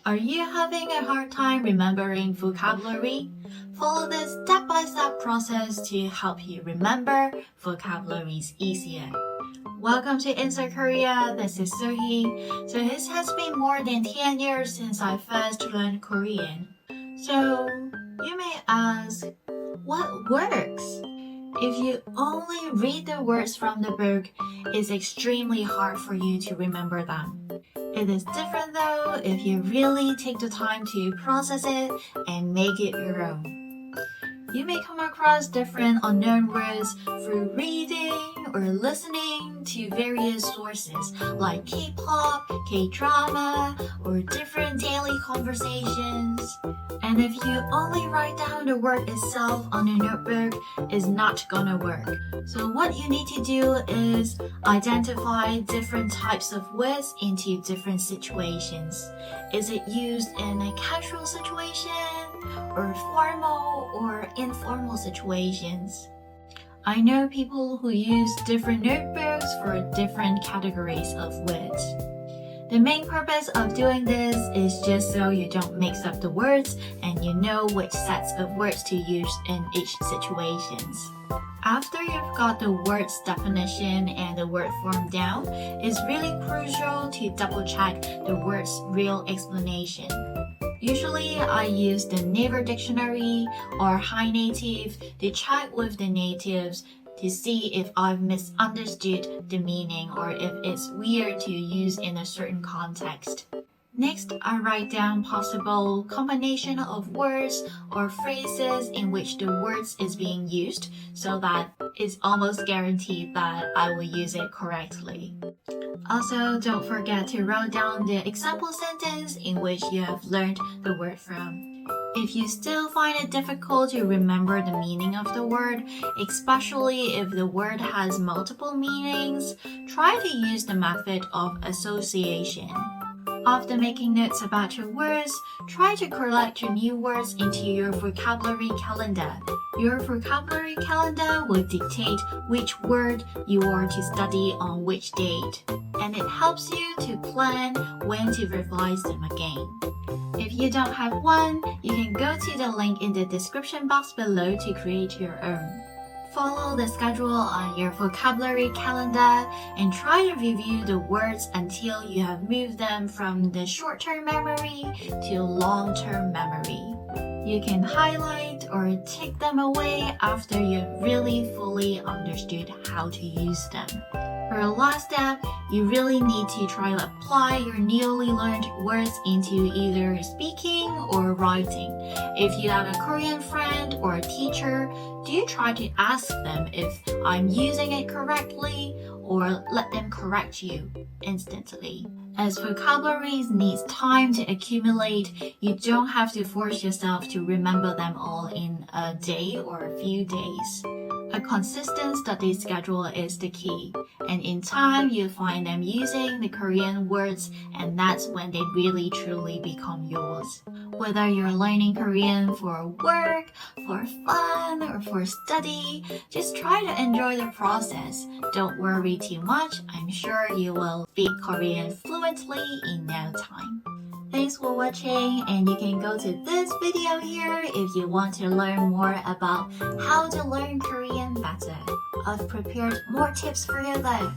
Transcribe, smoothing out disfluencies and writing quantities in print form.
Are you having a hard time remembering vocabulary? Follow this step-by-step process to help you remember vocabularies easier. Welcome to INSSSA Korea, this is Sohee. So it has been more than 10 years since I first learned Korean. So you may ask, what works? If you only read the words from the book, it's extremely hard for you to remember them. It is different though if you really take the time to process it and make it your own. You may come across different unknown words through reading or listening to various sources like K-pop, K-drama, or different daily conversations. And if you only write down the word itself on a notebook, it's not gonna work. So what you need to do is identify different types of words into different situations. Is it used in a casual situation, or formal or informal situations? I know people who use different notebooks for different categories of words. The main purpose of doing this is just so you don't mix up the words and you know which sets of words to use in each situations. After you've got the word's definition and the word form down, it's really crucial to double check the word's real explanation. Usually I use the Naver Dictionary or High Native to check with the natives to see if I've misunderstood the meaning or if it's weird to use in a certain context. Next, I write down possible combination of words or phrases in which the words is being used so that it's almost guaranteed that I will use it correctly. Also, don't forget to write down the example sentence in which you have learned the word from. If you still find it difficult to remember the meaning of the word, especially if the word has multiple meanings, try to use the method of association. After making notes about your words, try to collect your new words into your vocabulary calendar. Your vocabulary calendar will dictate which word you are to study on which date, and it helps you to plan when to revise them again. If you don't have one, you can go to the link in the description box below to create your own. Follow the schedule on your vocabulary calendar and try to review the words until you have moved them from the short-term memory to long-term memory. You can highlight or take them away after you've really fully understood how to use them. For the last step, you really need to try to apply your newly learned words into either speaking or writing. If you have a Korean friend or a teacher, do try to ask them if I'm using it correctly or let them correct you instantly. As vocabularies needs time to accumulate, you don't have to force yourself to remember them all in a day or a few days. A consistent study schedule is the key, and in time you'll find them using the Korean words, and that's when they really truly become yours. Whether you're learning Korean for work, for fun, or for study, just try to enjoy the process. Don't worry too much, I'm sure you will speak Korean fluently in no time. Thanks for watching, and you can go to this video here if you want to learn more about how to learn Korean better. I've prepared more tips for you there.